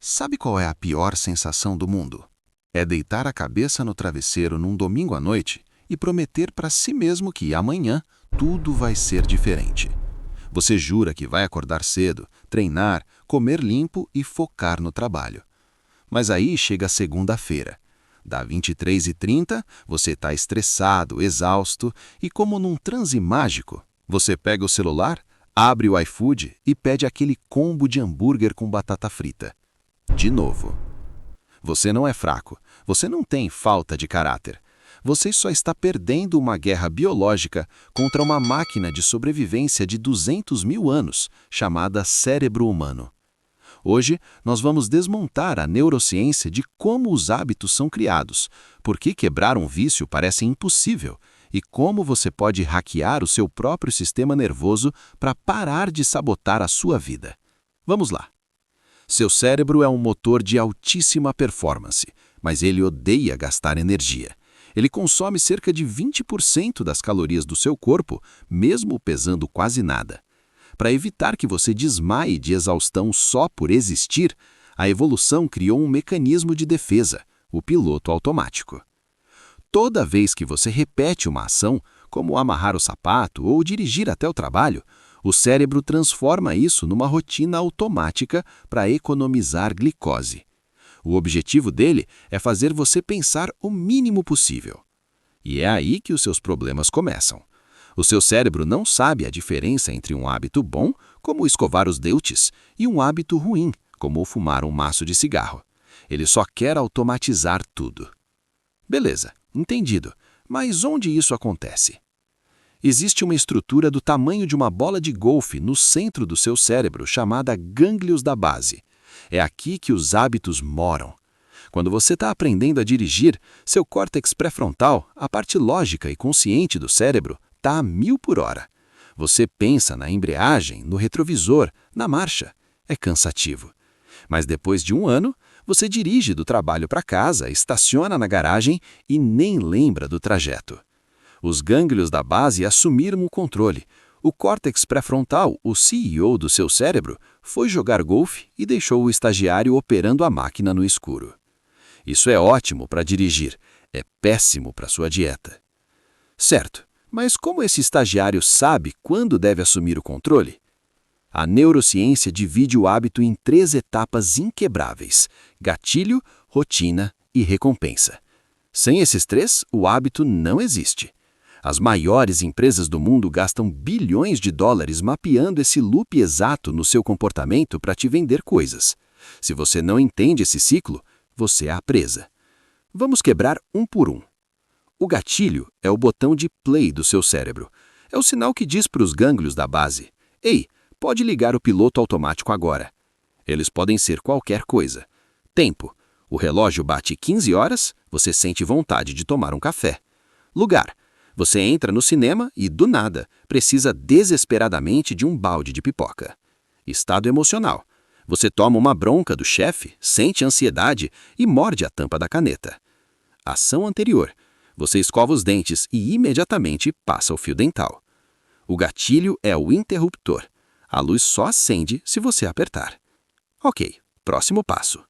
Sabe qual é a pior sensação do mundo? É deitar a cabeça no travesseiro num domingo à noite e prometer para si mesmo que amanhã tudo vai ser diferente. Você jura que vai acordar cedo, treinar, comer limpo e focar no trabalho. Mas aí chega a segunda-feira. Dá 23h30, você está estressado, exausto e, como num transe mágico, você pega o celular, abre o iFood e pede aquele combo de hambúrguer com batata frita. De novo. Você não é fraco, você não tem falta de caráter. Você só está perdendo uma guerra biológica contra uma máquina de sobrevivência de 200 mil anos, chamada cérebro humano. Hoje, nós vamos desmontar a neurociência de como os hábitos são criados, por que quebrar um vício parece impossível e como você pode hackear o seu próprio sistema nervoso para parar de sabotar a sua vida. Vamos lá. Seu cérebro é um motor de altíssima performance, mas ele odeia gastar energia. Ele consome cerca de 20% das calorias do seu corpo, mesmo pesando quase nada. Para evitar que você desmaie de exaustão só por existir, a evolução criou um mecanismo de defesa, o piloto automático. Toda vez que você repete uma ação, como amarrar o sapato ou dirigir até o trabalho, o cérebro transforma isso numa rotina automática para economizar glicose. O objetivo dele é fazer você pensar o mínimo possível. E é aí que os seus problemas começam. O seu cérebro não sabe a diferença entre um hábito bom, como escovar os dentes, e um hábito ruim, como fumar um maço de cigarro. Ele só quer automatizar tudo. Beleza, entendido. Mas onde isso acontece? Existe uma estrutura do tamanho de uma bola de golfe no centro do seu cérebro chamada gânglios da base. É aqui que os hábitos moram. Quando você está aprendendo a dirigir, seu córtex pré-frontal, a parte lógica e consciente do cérebro, está a 1000 por hora. Você pensa na embreagem, no retrovisor, na marcha. É cansativo. Mas depois de um ano, você dirige do trabalho para casa, estaciona na garagem e nem lembra do trajeto. Os gânglios da base assumiram o controle. O córtex pré-frontal, o CEO do seu cérebro, foi jogar golfe e deixou o estagiário operando a máquina no escuro. Isso é ótimo para dirigir, é péssimo para sua dieta. Certo, mas como esse estagiário sabe quando deve assumir o controle? A neurociência divide o hábito em 3 etapas inquebráveis: gatilho, rotina e recompensa. Sem esses 3, o hábito não existe. As maiores empresas do mundo gastam bilhões de dólares mapeando esse loop exato no seu comportamento para te vender coisas. Se você não entende esse ciclo, você é a presa. Vamos quebrar um por um. O gatilho é o botão de play do seu cérebro. É o sinal que diz para os gânglios da base: "Ei, pode ligar o piloto automático agora." Eles podem ser qualquer coisa. Tempo. O relógio bate 15 horas, você sente vontade de tomar um café. Lugar. Você entra no cinema e, do nada, precisa desesperadamente de um balde de pipoca. Estado emocional. Você toma uma bronca do chefe, sente ansiedade e morde a tampa da caneta. Ação anterior. Você escova os dentes e imediatamente passa o fio dental. O gatilho é o interruptor. A luz só acende se você apertar. Ok, próximo passo.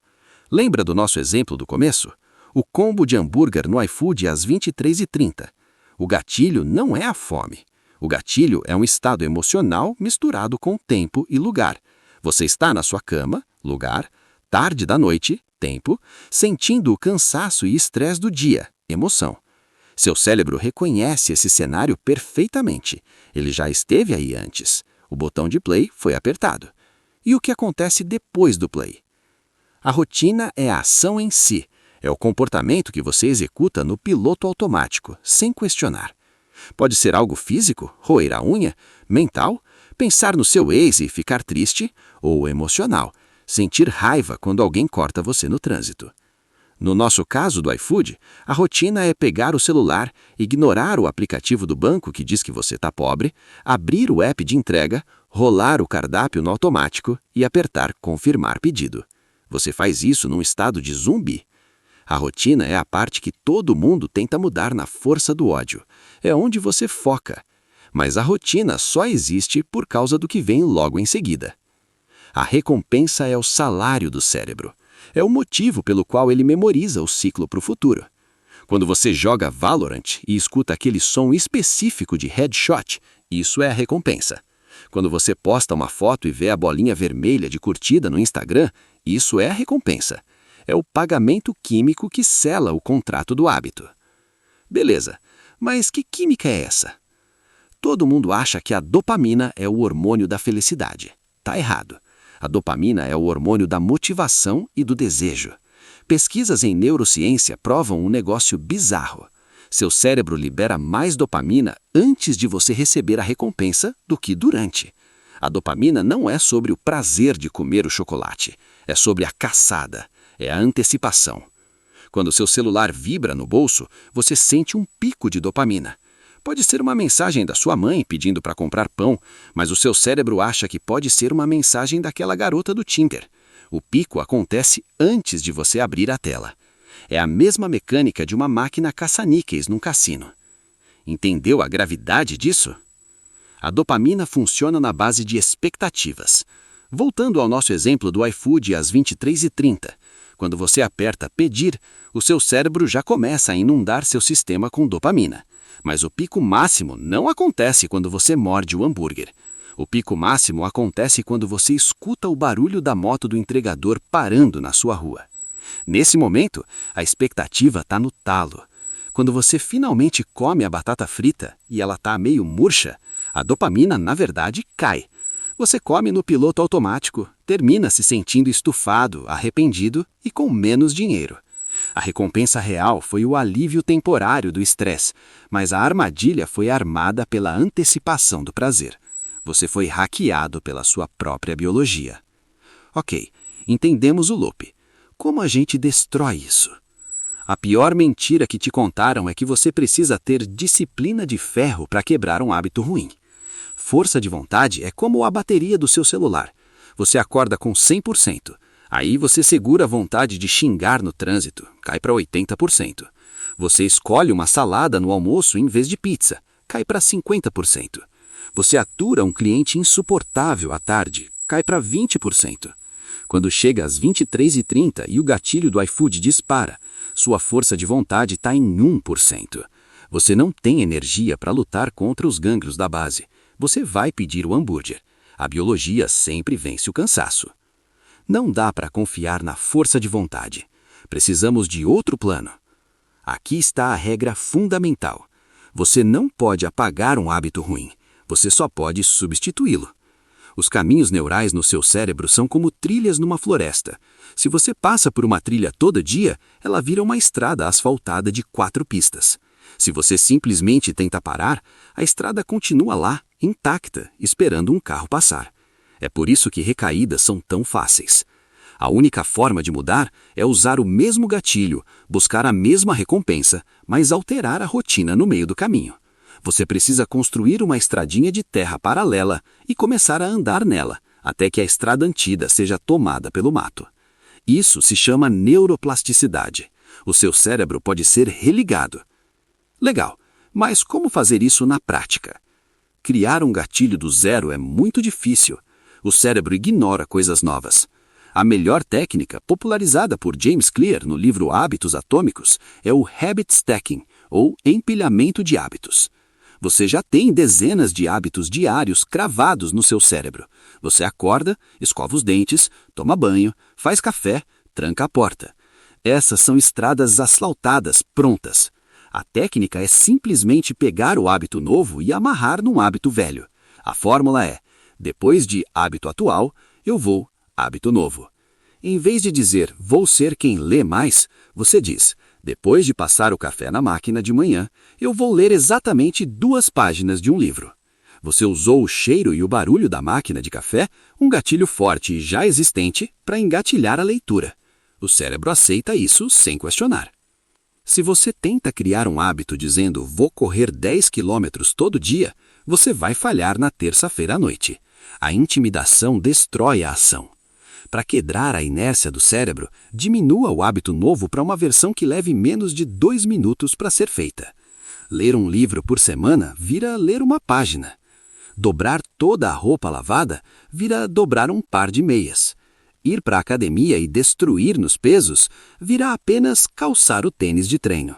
Lembra do nosso exemplo do começo? O combo de hambúrguer no iFood às 23h30. O gatilho não é a fome. O gatilho é um estado emocional misturado com tempo e lugar. Você está na sua cama, lugar, tarde da noite, tempo, sentindo o cansaço e estresse do dia, emoção. Seu cérebro reconhece esse cenário perfeitamente. Ele já esteve aí antes. O botão de play foi apertado. E o que acontece depois do play? A rotina é a ação em si. É o comportamento que você executa no piloto automático, sem questionar. Pode ser algo físico, roer a unha, mental, pensar no seu ex e ficar triste, ou emocional, sentir raiva quando alguém corta você no trânsito. No nosso caso do iFood, a rotina é pegar o celular, ignorar o aplicativo do banco que diz que você está pobre, abrir o app de entrega, rolar o cardápio no automático e apertar confirmar pedido. Você faz isso num estado de zumbi. A rotina é a parte que todo mundo tenta mudar na força do ódio. É onde você foca. Mas a rotina só existe por causa do que vem logo em seguida. A recompensa é o salário do cérebro. É o motivo pelo qual ele memoriza o ciclo para o futuro. Quando você joga Valorant e escuta aquele som específico de headshot, isso é a recompensa. Quando você posta uma foto e vê a bolinha vermelha de curtida no Instagram, isso é a recompensa. É o pagamento químico que sela o contrato do hábito. Beleza, mas que química é essa? Todo mundo acha que a dopamina é o hormônio da felicidade. Tá errado. A dopamina é o hormônio da motivação e do desejo. Pesquisas em neurociência provam um negócio bizarro. Seu cérebro libera mais dopamina antes de você receber a recompensa do que durante. A dopamina não é sobre o prazer de comer o chocolate, é sobre a caçada, é a antecipação. Quando seu celular vibra no bolso, você sente um pico de dopamina. Pode ser uma mensagem da sua mãe pedindo para comprar pão, mas o seu cérebro acha que pode ser uma mensagem daquela garota do Tinder. O pico acontece antes de você abrir a tela. É a mesma mecânica de uma máquina caça-níqueis num cassino. Entendeu a gravidade disso? A dopamina funciona na base de expectativas. Voltando ao nosso exemplo do iFood às 23h30, quando você aperta pedir, o seu cérebro já começa a inundar seu sistema com dopamina. Mas o pico máximo não acontece quando você morde o hambúrguer. O pico máximo acontece quando você escuta o barulho da moto do entregador parando na sua rua. Nesse momento, a expectativa está no talo. Quando você finalmente come a batata frita e ela está meio murcha, a dopamina, na verdade, cai. Você come no piloto automático, termina se sentindo estufado, arrependido e com menos dinheiro. A recompensa real foi o alívio temporário do estresse, mas a armadilha foi armada pela antecipação do prazer. Você foi hackeado pela sua própria biologia. Ok, entendemos o loop. Como a gente destrói isso? A pior mentira que te contaram é que você precisa ter disciplina de ferro para quebrar um hábito ruim. Força de vontade é como a bateria do seu celular. Você acorda com 100%. Aí você segura a vontade de xingar no trânsito, cai para 80%. Você escolhe uma salada no almoço em vez de pizza, cai para 50%. Você atura um cliente insuportável à tarde, cai para 20%. Quando chega às 23h30 e o gatilho do iFood dispara, sua força de vontade está em 1%. Você não tem energia para lutar contra os gânglios da base. Você vai pedir o hambúrguer. A biologia sempre vence o cansaço. Não dá para confiar na força de vontade. Precisamos de outro plano. Aqui está a regra fundamental. Você não pode apagar um hábito ruim. Você só pode substituí-lo. Os caminhos neurais no seu cérebro são como trilhas numa floresta. Se você passa por uma trilha todo dia, ela vira uma estrada asfaltada de 4 pistas. Se você simplesmente tenta parar, a estrada continua lá, intacta, esperando um carro passar. É por isso que recaídas são tão fáceis. A única forma de mudar é usar o mesmo gatilho, buscar a mesma recompensa, mas alterar a rotina no meio do caminho. Você precisa construir uma estradinha de terra paralela e começar a andar nela, até que a estrada antida seja tomada pelo mato. Isso se chama neuroplasticidade. O seu cérebro pode ser religado. Legal, mas como fazer isso na prática? Criar um gatilho do zero é muito difícil. O cérebro ignora coisas novas. A melhor técnica, popularizada por James Clear no livro Hábitos Atômicos, é o habit stacking, ou empilhamento de hábitos. Você já tem dezenas de hábitos diários cravados no seu cérebro. Você acorda, escova os dentes, toma banho, faz café, tranca a porta. Essas são estradas asfaltadas, prontas. A técnica é simplesmente pegar o hábito novo e amarrar num hábito velho. A fórmula é, depois de hábito atual, eu vou hábito novo. Em vez de dizer, vou ser quem lê mais, você diz, depois de passar o café na máquina de manhã, eu vou ler exatamente 2 páginas de um livro. Você usou o cheiro e o barulho da máquina de café, um gatilho forte e já existente, para engatilhar a leitura. O cérebro aceita isso sem questionar. Se você tenta criar um hábito dizendo vou correr 10 quilômetros todo dia, você vai falhar na terça-feira à noite. A intimidação destrói a ação. Para quebrar a inércia do cérebro, diminua o hábito novo para uma versão que leve menos de 2 minutos para ser feita. Ler um livro por semana vira ler uma página. Dobrar toda a roupa lavada vira dobrar um par de meias. Ir para a academia e destruir nos pesos virá apenas calçar o tênis de treino.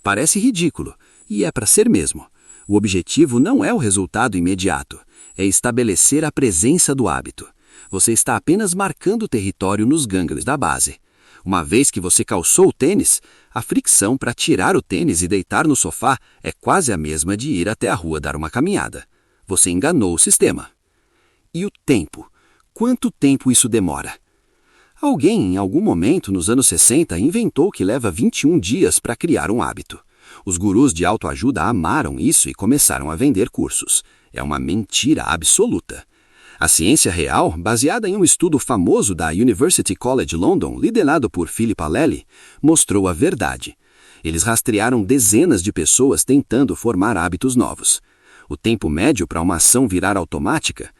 Parece ridículo, e é para ser mesmo. O objetivo não é o resultado imediato, é estabelecer a presença do hábito. Você está apenas marcando o território nos gânglios da base. Uma vez que você calçou o tênis, a fricção para tirar o tênis e deitar no sofá é quase a mesma de ir até a rua dar uma caminhada. Você enganou o sistema. E o tempo? Quanto tempo isso demora? Alguém, em algum momento nos anos 60, inventou que leva 21 dias para criar um hábito. Os gurus de autoajuda amaram isso e começaram a vender cursos. É uma mentira absoluta. A ciência real, baseada em um estudo famoso da University College London, liderado por Philip Alleley, mostrou a verdade. Eles rastrearam dezenas de pessoas tentando formar hábitos novos. O tempo médio para uma ação virar automática